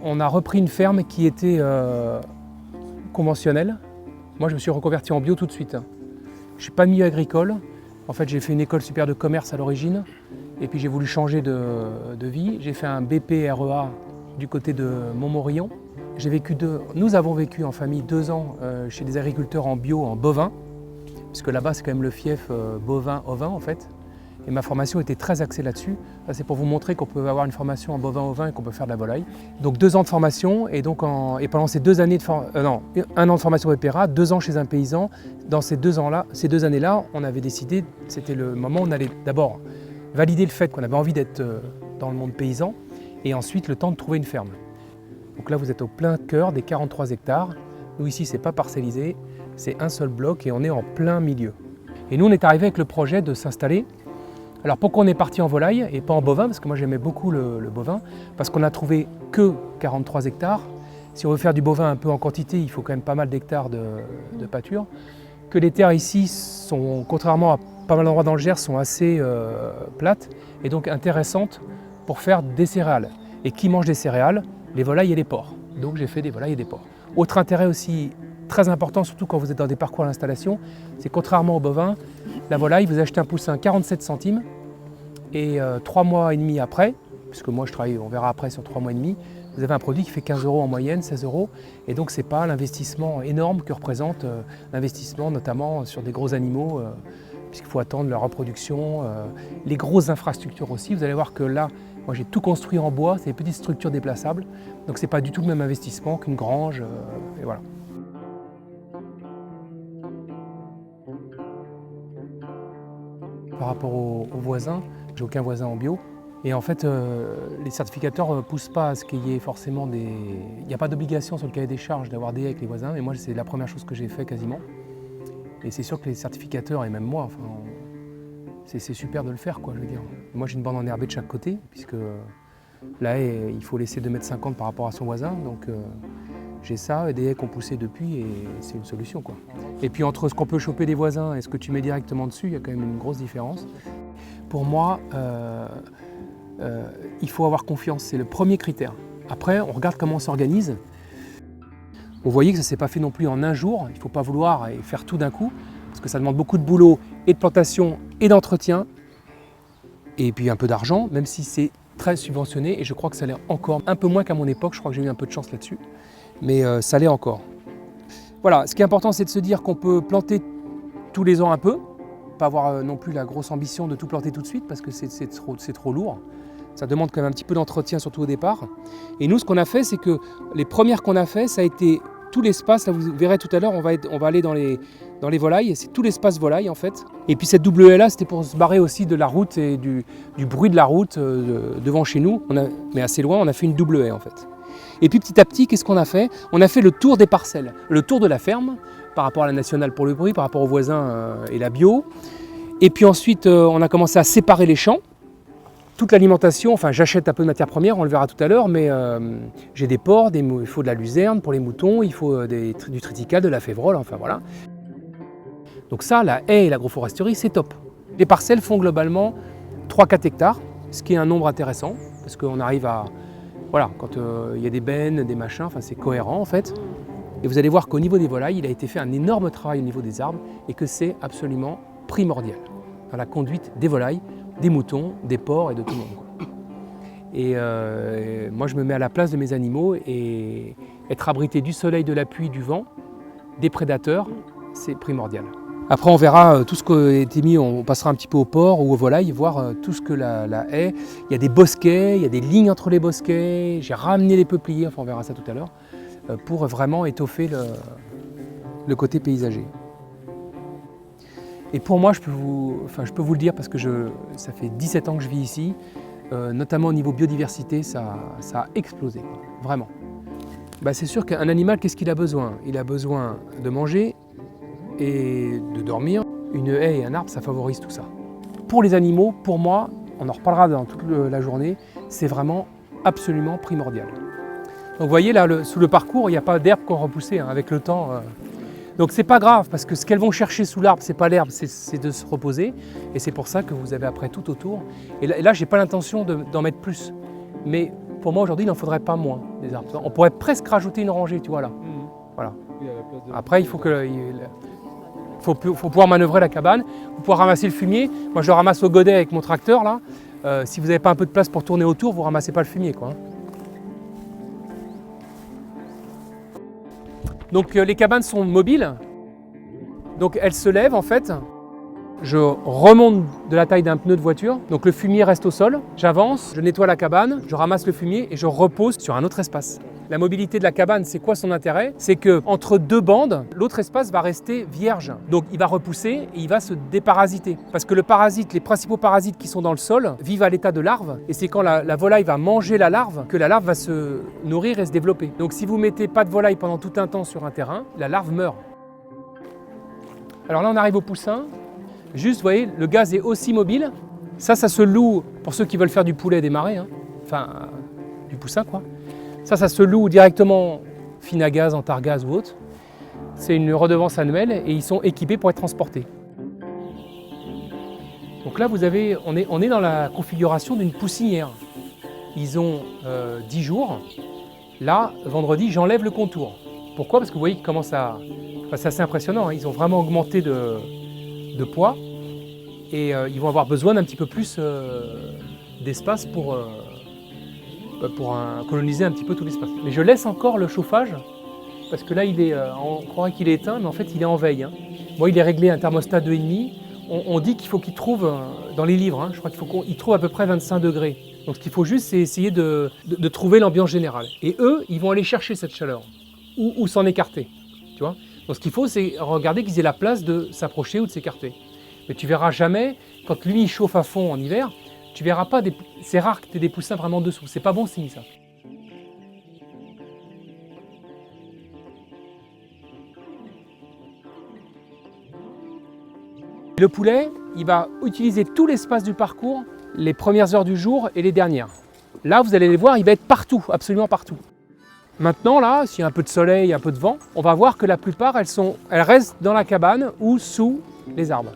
On a repris une ferme qui était conventionnelle. Moi, je me suis reconverti en bio tout de suite. Je suis pas de milieu agricole. En fait, j'ai fait une école supérieure de commerce à l'origine. Et puis, j'ai voulu changer de vie. J'ai fait un BP REA du côté de Montmorillon. Nous avons vécu en famille 2 ans chez des agriculteurs en bio, en bovin. Puisque là-bas, c'est quand même le fief bovin-ovin, en fait. Et ma formation était très axée là-dessus. Là, c'est pour vous montrer qu'on peut avoir une formation en bovin-ovin et qu'on peut faire de la volaille. Donc 2 ans de formation et pendant ces 2 années de 1 an de formation BPRA, 2 ans chez un paysan. Dans ces 2 années-là, on avait décidé, c'était le moment où on allait d'abord valider le fait qu'on avait envie d'être dans le monde paysan et ensuite le temps de trouver une ferme. Donc là, vous êtes au plein cœur des 43 hectares. Nous ici, c'est pas parcellisé, c'est un seul bloc et on est en plein milieu. Et nous, on est arrivé avec le projet de s'installer. Alors pourquoi on est parti en volaille et pas en bovin? Parce que moi j'aimais beaucoup le bovin, parce qu'on n'a trouvé que 43 hectares. Si on veut faire du bovin un peu en quantité, il faut quand même pas mal d'hectares de pâture. Que les terres ici sont, contrairement à pas mal d'endroits dans le Gers, sont assez plates et donc intéressantes pour faire des céréales. Et qui mange des céréales? Les volailles et les porcs. Donc j'ai fait des volailles et des porcs. Autre intérêt aussi très important, surtout quand vous êtes dans des parcours d'installation, c'est contrairement au bovin, la volaille, vous achetez un poussin 47 centimes et 3 mois et demi après, puisque moi je travaille, on verra après sur 3 mois et demi, vous avez un produit qui fait 15 € en moyenne, 16 €, et donc c'est pas l'investissement énorme que représente l'investissement notamment sur des gros animaux, puisqu'il faut attendre leur reproduction, les grosses infrastructures aussi. Vous allez voir que là, moi j'ai tout construit en bois, c'est des petites structures déplaçables, donc c'est pas du tout le même investissement qu'une grange, et voilà. Par rapport aux voisins, j'ai aucun voisin en bio. Et en fait, les certificateurs ne poussent pas à ce qu'il y ait forcément des... Il n'y a pas d'obligation sur le cahier des charges d'avoir des haies avec les voisins. Et moi, c'est la première chose que j'ai fait quasiment. Et c'est sûr que les certificateurs, et même moi, enfin, c'est super de le faire, quoi, je veux dire. Moi, j'ai une bande enherbée de chaque côté, puisque la haie, il faut laisser 2,50 m par rapport à son voisin. Donc j'ai ça, et des haies qui ont poussé depuis, et c'est une solution, quoi. Et puis entre ce qu'on peut choper des voisins et ce que tu mets directement dessus, il y a quand même une grosse différence. Pour moi, il faut avoir confiance, c'est le premier critère. Après, on regarde comment on s'organise. Vous voyez que ça ne s'est pas fait non plus en un jour, il ne faut pas vouloir et faire tout d'un coup, parce que ça demande beaucoup de boulot et de plantation et d'entretien, et puis un peu d'argent, même si c'est très subventionné, et je crois que ça l'est encore un peu moins qu'à mon époque, je crois que j'ai eu un peu de chance là-dessus, mais ça l'est encore. Voilà, ce qui est important, c'est de se dire qu'on peut planter tous les ans un peu, pas avoir non plus la grosse ambition de tout planter tout de suite, parce que c'est trop lourd. Ça demande quand même un petit peu d'entretien, surtout au départ. Et nous, ce qu'on a fait, c'est que les premières qu'on a fait, ça a été tout l'espace. Là, vous verrez tout à l'heure, on va aller dans les volailles. C'est tout l'espace volaille, en fait. Et puis cette double haie là, c'était pour se barrer aussi de la route et du bruit de la route devant chez nous. Mais assez loin, on a fait une double haie, en fait. Et puis petit à petit, qu'est-ce qu'on a fait? On a fait le tour des parcelles, le tour de la ferme, par rapport à la nationale pour le bruit, par rapport aux voisins et la bio. Et puis ensuite, on a commencé à séparer les champs. Toute l'alimentation, enfin j'achète un peu de matière première, on le verra tout à l'heure, mais j'ai des porcs, il faut de la luzerne pour les moutons, il faut du triticale, de la févrole, enfin voilà. Donc ça, la haie et l'agroforesterie, c'est top. Les parcelles font globalement 3-4 hectares, ce qui est un nombre intéressant, parce qu'on arrive à... Voilà, quand il y a des bennes, des machins, enfin c'est cohérent en fait. Et vous allez voir qu'au niveau des volailles, il a été fait un énorme travail au niveau des arbres et que c'est absolument primordial dans la conduite des volailles, des moutons, des porcs et de tout le monde, quoi. Et moi je me mets à la place de mes animaux et être abrité du soleil, de la pluie, du vent, des prédateurs, c'est primordial. Après on verra tout ce qui a été mis, on passera un petit peu au porc ou aux volailles, voir tout ce que la haie. Il y a des bosquets, il y a des lignes entre les bosquets, j'ai ramené les peupliers, enfin on verra ça tout à l'heure, pour vraiment étoffer le côté paysager. Et pour moi, je peux vous le dire parce que ça fait 17 ans que je vis ici, notamment au niveau biodiversité, ça a explosé, vraiment. Bah, c'est sûr qu'un animal, qu'est-ce qu'il a besoin? Il a besoin de manger et de dormir. Une haie et un arbre, ça favorise tout ça. Pour les animaux, pour moi, on en reparlera dans toute la journée, c'est vraiment absolument primordial. Donc vous voyez là, sous le parcours, il n'y a pas d'herbe qu'on repoussait, hein, avec le temps. Donc c'est pas grave, parce que ce qu'elles vont chercher sous l'arbre, c'est pas l'herbe, c'est de se reposer. Et c'est pour ça que vous avez après tout autour. Et là j'ai pas l'intention d'en mettre plus. Mais pour moi aujourd'hui il n'en faudrait pas moins des arbres. On pourrait presque rajouter une rangée, tu vois là. Voilà. Après il faut pouvoir manœuvrer la cabane, pour pouvoir ramasser le fumier. Moi je le ramasse au godet avec mon tracteur là. Si vous n'avez pas un peu de place pour tourner autour, vous ne ramassez pas le fumier, quoi. Donc les cabanes sont mobiles, donc elles se lèvent en fait. Je remonte de la taille d'un pneu de voiture, donc le fumier reste au sol. J'avance, je nettoie la cabane, je ramasse le fumier et je repose sur un autre espace. La mobilité de la cabane, c'est quoi son intérêt? C'est qu'entre deux bandes, l'autre espace va rester vierge. Donc il va repousser et il va se déparasiter. Parce que les principaux parasites qui sont dans le sol vivent à l'état de larve. Et c'est quand la volaille va manger la larve que la larve va se nourrir et se développer. Donc si vous ne mettez pas de volaille pendant tout un temps sur un terrain, la larve meurt. Alors là on arrive au poussin. Juste, vous voyez, le gaz est aussi mobile. Ça se loue pour ceux qui veulent faire du poulet démarré, hein. Enfin du poussin quoi. Ça se loue directement Finagaz, Antargaz ou autre. C'est une redevance annuelle et ils sont équipés pour être transportés. Donc là, on est dans la configuration d'une poussinière. Ils ont 10 jours. Là, vendredi, j'enlève le contour. Pourquoi? Parce que vous voyez qu'ils commencent à... Enfin, c'est assez impressionnant, hein. Ils ont vraiment augmenté de poids et ils vont avoir besoin d'un petit peu plus d'espace pour coloniser un petit peu tout l'espace. Mais je laisse encore le chauffage parce que là, on croirait qu'il est éteint, mais en fait, il est en veille, hein. Moi, il est réglé à un thermostat 2,5. On dit qu'il faut qu'il trouve, dans les livres, hein, je crois qu'il trouve à peu près 25 degrés. Donc ce qu'il faut juste, c'est essayer de trouver l'ambiance générale. Et eux, ils vont aller chercher cette chaleur ou s'en écarter. Tu vois? Donc ce qu'il faut, c'est regarder qu'ils aient la place de s'approcher ou de s'écarter. Mais tu verras jamais, quand lui il chauffe à fond en hiver, tu verras pas c'est rare que tu aies des poussins vraiment dessous. C'est pas bon signe ça. Le poulet, il va utiliser tout l'espace du parcours, les premières heures du jour et les dernières. Là, vous allez les voir, il va être partout, absolument partout. Maintenant, là, s'il y a un peu de soleil, un peu de vent, on va voir que la plupart, elles restent dans la cabane ou sous les arbres.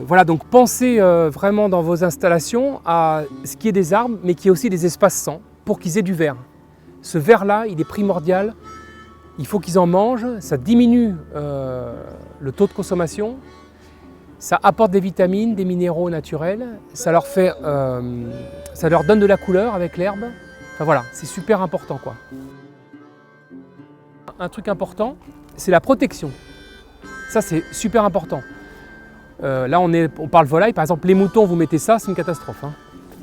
Voilà, donc pensez vraiment dans vos installations à ce qui est des arbres, mais qui est aussi des espaces sans, pour qu'ils aient du vert. Ce vert-là, il est primordial. Il faut qu'ils en mangent, ça diminue le taux de consommation, ça apporte des vitamines, des minéraux naturels, ça leur donne de la couleur avec l'herbe. Enfin voilà, c'est super important quoi. Un truc important, c'est la protection. Ça c'est super important. Là on parle volaille, par exemple les moutons, vous mettez ça, c'est une catastrophe, hein.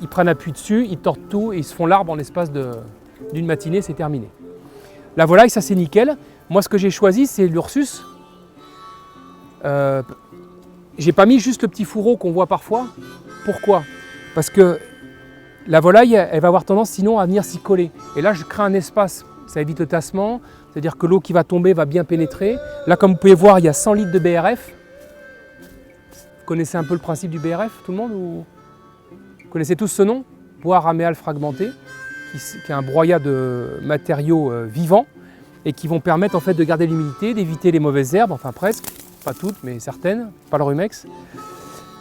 Ils prennent appui dessus, ils tordent tout et ils se font l'arbre en l'espace d'une matinée, c'est terminé. La volaille, ça c'est nickel. Moi ce que j'ai choisi, c'est l'Ursus. J'ai pas mis juste le petit fourreau qu'on voit parfois. Pourquoi? Parce que la volaille, elle va avoir tendance sinon à venir s'y coller. Et là, je crée un espace, ça évite le tassement, c'est-à-dire que l'eau qui va tomber va bien pénétrer. Là, comme vous pouvez voir, il y a 100 litres de BRF. Vous connaissez un peu le principe du BRF, tout le monde? Vous connaissez tous ce nom? Bois raméal fragmenté, qui est un broyat de matériaux vivants et qui vont permettre en fait de garder l'humidité, d'éviter les mauvaises herbes, enfin presque. Pas toutes, mais certaines, pas le rumex.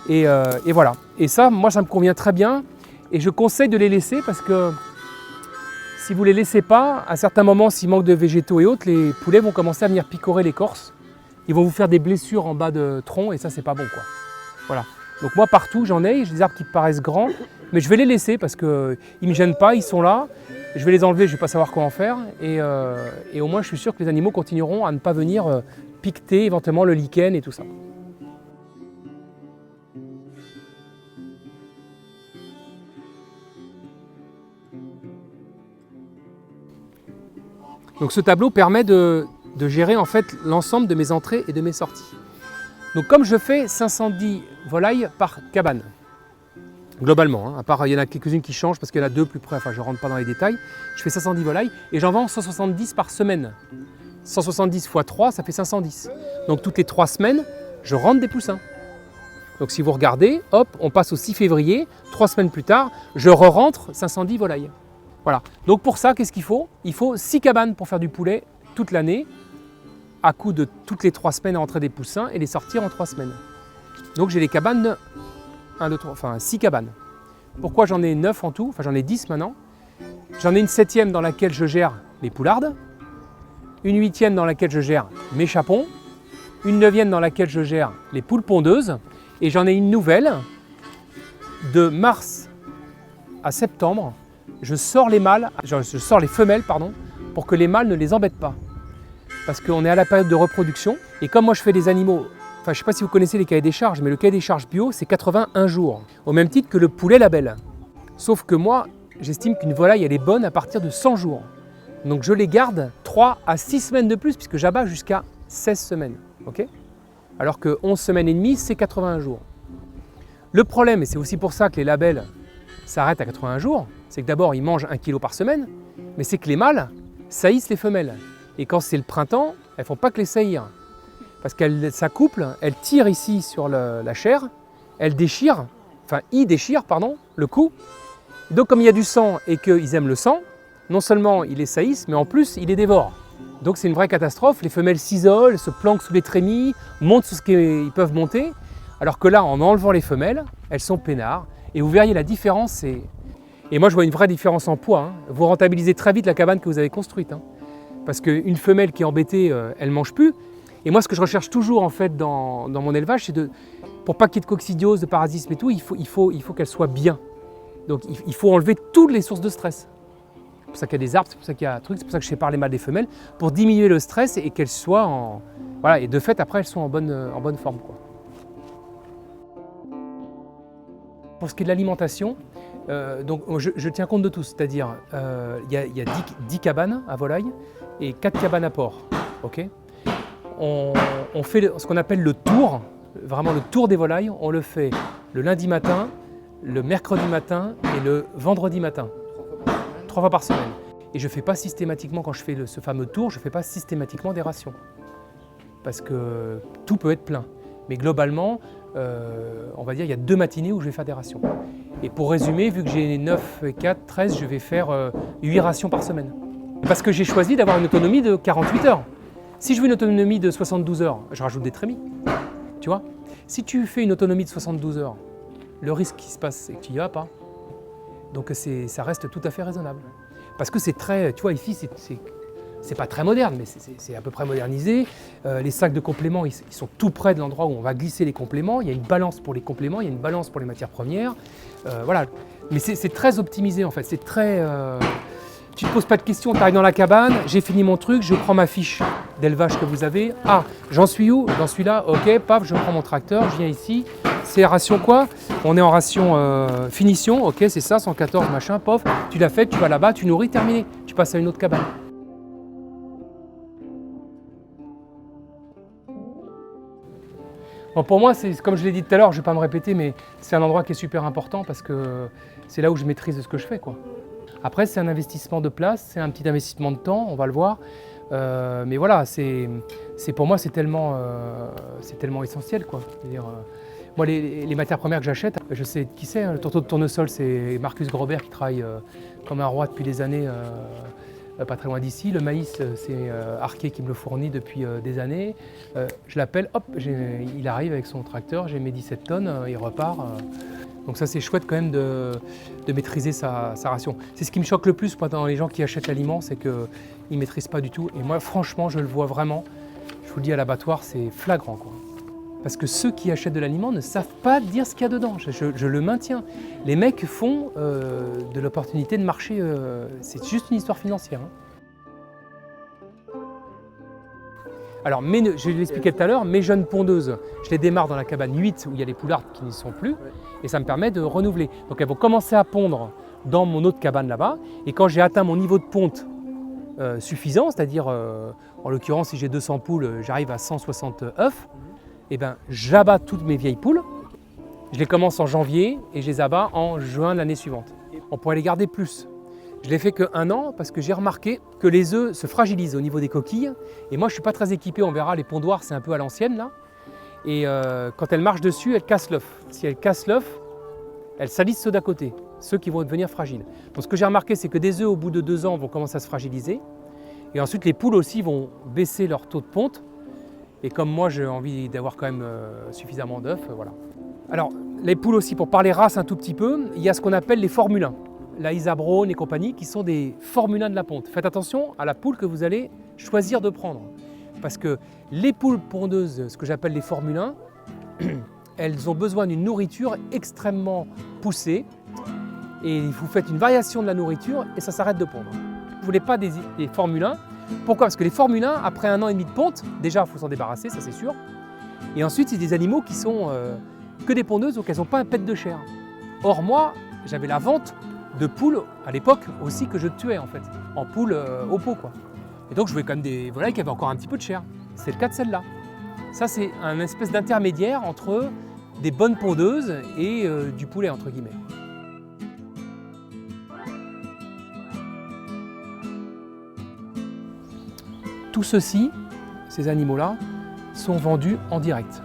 Et voilà. Et ça, moi, ça me convient très bien. Et je conseille de les laisser parce que si vous ne les laissez pas, à certains moments, s'il manque de végétaux et autres, les poulets vont commencer à venir picorer l'écorce. Ils vont vous faire des blessures en bas de tronc et ça, c'est pas bon, quoi. Voilà. Donc moi, partout, j'ai des arbres qui paraissent grands, mais je vais les laisser parce qu'ils ne me gênent pas, ils sont là. Je vais les enlever, je ne vais pas savoir quoi en faire. Et au moins, je suis sûr que les animaux continueront à ne pas venir piqueter éventuellement le lichen et tout ça. Donc ce tableau permet de gérer en fait l'ensemble de mes entrées et de mes sorties. Donc comme je fais 510 volailles par cabane, globalement, hein, à part il y en a quelques-unes qui changent parce qu'il y en a deux plus près, enfin je ne rentre pas dans les détails, je fais 510 volailles et j'en vends 170 par semaine. 170 x 3, ça fait 510. Donc toutes les 3 semaines, je rentre des poussins. Donc si vous regardez, hop, on passe au 6 février, 3 semaines plus tard, je re-rentre 510 volailles. Voilà. Donc pour ça, qu'est-ce qu'il faut? Il faut 6 cabanes pour faire du poulet toute l'année, à coup de toutes les 3 semaines à rentrer des poussins et les sortir en 3 semaines. Donc j'ai les cabanes, 1, 2, 3, enfin 6 cabanes. Pourquoi j'en ai 9 en tout? Enfin j'en ai 10 maintenant. J'en ai une 7e dans laquelle je gère les poulardes, une 8e dans laquelle je gère mes chapons, une 9e dans laquelle je gère les poules pondeuses, et j'en ai une nouvelle de mars à septembre. Je sors les femelles, pour que les mâles ne les embêtent pas. Parce qu'on est à la période de reproduction, et comme moi je fais des animaux, je ne sais pas si vous connaissez les cahiers des charges, mais le cahier des charges bio, c'est 81 jours, au même titre que le poulet label. Sauf que moi, j'estime qu'une volaille, elle est bonne à partir de 100 jours. Donc je les garde 3 à 6 semaines de plus, puisque j'abats jusqu'à 16 semaines. Okay, alors que 11 semaines et demie, c'est 81 jours. Le problème, et c'est aussi pour ça que les labels s'arrêtent à 81 jours, c'est que d'abord, ils mangent 1 kg par semaine, mais c'est que les mâles saillissent les femelles. Et quand c'est le printemps, elles ne font pas que les saillir. Parce qu'elles s'accouplent, elles tirent ici sur la chair, elles déchirent, ils déchirent, le cou. Donc comme il y a du sang et qu'ils aiment le sang, non seulement ils les saillissent, mais en plus ils les dévorent. Donc c'est une vraie catastrophe, les femelles s'isolent, se planquent sous les trémies, montent sous ce qu'ils peuvent monter, alors que là, en enlevant les femelles, elles sont peinards. Et vous verriez la différence, et moi je vois une vraie différence en poids. Vous rentabilisez très vite la cabane que vous avez construite. Parce qu'une femelle qui est embêtée, elle ne mange plus. Et moi, ce que je recherche toujours en fait dans mon élevage, c'est pour pas qu'il y ait de coccidiose, de parasitisme et tout, il faut qu'elle soit bien. Donc il faut enlever toutes les sources de stress. C'est pour ça qu'il y a des arbres, c'est pour ça qu'il y a un truc, c'est pour ça que je sépare les mâles des femelles, pour diminuer le stress et qu'elles soient en... Voilà, et de fait, après, elles sont en bonne forme, quoi. Pour ce qui est de l'alimentation, donc je tiens compte de tout, c'est-à-dire il y a 10 cabanes à volailles et 4 cabanes à porc. Okay, on fait ce qu'on appelle le tour, vraiment le tour des volailles, on le fait le lundi matin, le mercredi matin et le vendredi matin. 3 fois par semaine. Et je ne fais pas systématiquement, quand je fais ce fameux tour, je ne fais pas systématiquement des rations. Parce que tout peut être plein. Mais globalement, on va dire il y a 2 matinées où je vais faire des rations. Et pour résumer, vu que j'ai 9 et 4, 13, je vais faire 8 rations par semaine. Parce que j'ai choisi d'avoir une autonomie de 48 heures. Si je veux une autonomie de 72 heures, je rajoute des trémies. Tu vois ? Si tu fais une autonomie de 72 heures, le risque qui se passe, c'est que tu n'y vas pas. Donc ça reste tout à fait raisonnable. Parce que c'est très, tu vois, ici, c'est pas très moderne, mais c'est à peu près modernisé. Les sacs de compléments, ils sont tout près de l'endroit où on va glisser les compléments. Il y a une balance pour les compléments, il y a une balance pour les matières premières. Voilà. Mais c'est très optimisé en fait. C'est très. Tu ne te poses pas de questions, tu arrives dans la cabane, j'ai fini mon truc, je prends ma fiche d'élevage que vous avez. Ah, j'en suis où ? J'en suis là, ok, paf, je prends mon tracteur, je viens ici. C'est ration quoi ? On est en ration finition, ok, c'est ça, 114 machin, pof. Tu l'as fait, tu vas là-bas, tu nourris, terminé. Tu passes à une autre cabane. Bon, pour moi, c'est comme je l'ai dit tout à l'heure, je ne vais pas me répéter, mais c'est un endroit qui est super important parce que c'est là où je maîtrise ce que je fais, quoi. Après, c'est un investissement de place, c'est un petit investissement de temps, on va le voir. Mais voilà, pour moi, c'est tellement essentiel, quoi. C'est-à-dire, moi, les matières premières que j'achète, je sais qui c'est. Le tourteau de tournesol, c'est Marcus Grobert qui travaille comme un roi depuis des années, pas très loin d'ici. Le maïs, c'est Arquet qui me le fournit depuis des années. Je l'appelle, hop, il arrive avec son tracteur, j'ai mes 17 tonnes, il repart. Donc ça, c'est chouette quand même de maîtriser sa ration. C'est ce qui me choque le plus dans les gens qui achètent l'aliment, c'est qu'ils ne maîtrisent pas du tout. Et moi, franchement, je le vois vraiment. Je vous le dis, à l'abattoir, c'est flagrant, quoi. Parce que ceux qui achètent de l'aliment ne savent pas dire ce qu'il y a dedans. Je le maintiens. Les mecs font de l'opportunité de marché. C'est juste une histoire financière. Alors, je l'expliquais tout à l'heure, mes jeunes pondeuses, je les démarre dans la cabane 8 où il y a les poulardes qui n'y sont plus. Et ça me permet de renouveler. Donc, elles vont commencer à pondre dans mon autre cabane là-bas. Et quand j'ai atteint mon niveau de ponte suffisant, c'est-à-dire, en l'occurrence, si j'ai 200 poules, j'arrive à 160 œufs, et ben, j'abats toutes mes vieilles poules, je les commence en janvier et je les abats en juin de l'année suivante. On pourrait les garder plus. Je l'ai fait qu'un an parce que j'ai remarqué que les œufs se fragilisent au niveau des coquilles. Et moi, je ne suis pas très équipé, on verra, les pondoirs, c'est un peu à l'ancienne là. Et quand elles marchent dessus, elles cassent l'œuf. Si elles cassent l'œuf, elles salissent ceux d'à côté, ceux qui vont devenir fragiles. Donc ce que j'ai remarqué, c'est que des œufs au bout de 2 ans vont commencer à se fragiliser. Et ensuite, les poules aussi vont baisser leur taux de ponte. Et comme moi, j'ai envie d'avoir quand même suffisamment d'œufs, voilà. Alors, les poules aussi, pour parler race un tout petit peu, il y a ce qu'on appelle les Formule 1. la Isa Brown et compagnie, qui sont des Formule 1 de la ponte. Faites attention à la poule que vous allez choisir de prendre. Parce que les poules pondeuses, ce que j'appelle les Formule 1, elles ont besoin d'une nourriture extrêmement poussée. Et vous faites une variation de la nourriture et ça s'arrête de pondre. Vous ne voulez pas des Formule 1. Pourquoi? Parce que les Formule 1, après 1 an et demi de ponte, déjà il faut s'en débarrasser, ça c'est sûr. Et ensuite, c'est des animaux qui sont que des pondeuses, donc elles n'ont pas un pet de chair. Or moi, j'avais la vente de poules à l'époque aussi que je tuais en fait, en poules au pot quoi. Et donc je voulais quand même des volailles qui avaient encore un petit peu de chair. C'est le cas de celle-là. Ça c'est un espèce d'intermédiaire entre des bonnes pondeuses et du poulet entre guillemets. Tout ceci, ces animaux-là, sont vendus en direct.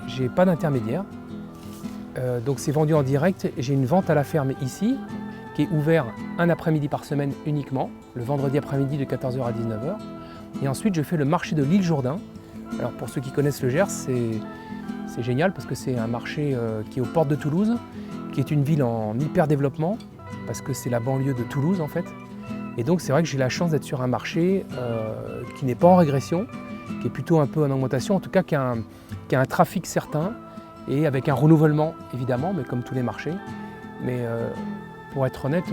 J'ai pas d'intermédiaire. Donc c'est vendu en direct. J'ai une vente à la ferme ici, qui est ouverte un après-midi par semaine uniquement, le vendredi après-midi de 14h à 19h. Et ensuite, je fais le marché de l'île Jourdain. Alors pour ceux qui connaissent le Gers, c'est génial parce que c'est un marché qui est aux portes de Toulouse, qui est une ville en hyper développement, parce que c'est la banlieue de Toulouse en fait. Et donc c'est vrai que j'ai la chance d'être sur un marché qui n'est pas en régression, qui est plutôt un peu en augmentation, en tout cas qui a un trafic certain et avec un renouvellement évidemment, mais comme tous les marchés. Mais pour être honnête,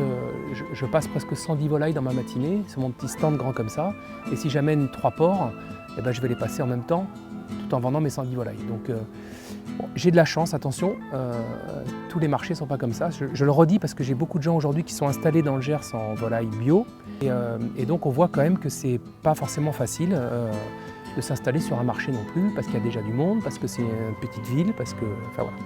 je passe presque 110 volailles dans ma matinée, sur mon petit stand grand comme ça. Et si j'amène 3 porcs, eh ben, je vais les passer en même temps, tout en vendant mes 110 volailles. Donc bon, j'ai de la chance, attention, tous les marchés ne sont pas comme ça. Je le redis parce que j'ai beaucoup de gens aujourd'hui qui sont installés dans le Gers en volaille bio. Et donc on voit quand même que c'est pas forcément facile de s'installer sur un marché non plus, parce qu'il y a déjà du monde, parce que c'est une petite ville, parce que... Enfin voilà.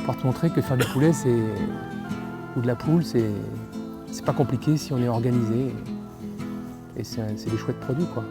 Pour te montrer que faire du poulet ou de la poule, c'est pas compliqué si on est organisé et c'est des chouettes produits quoi.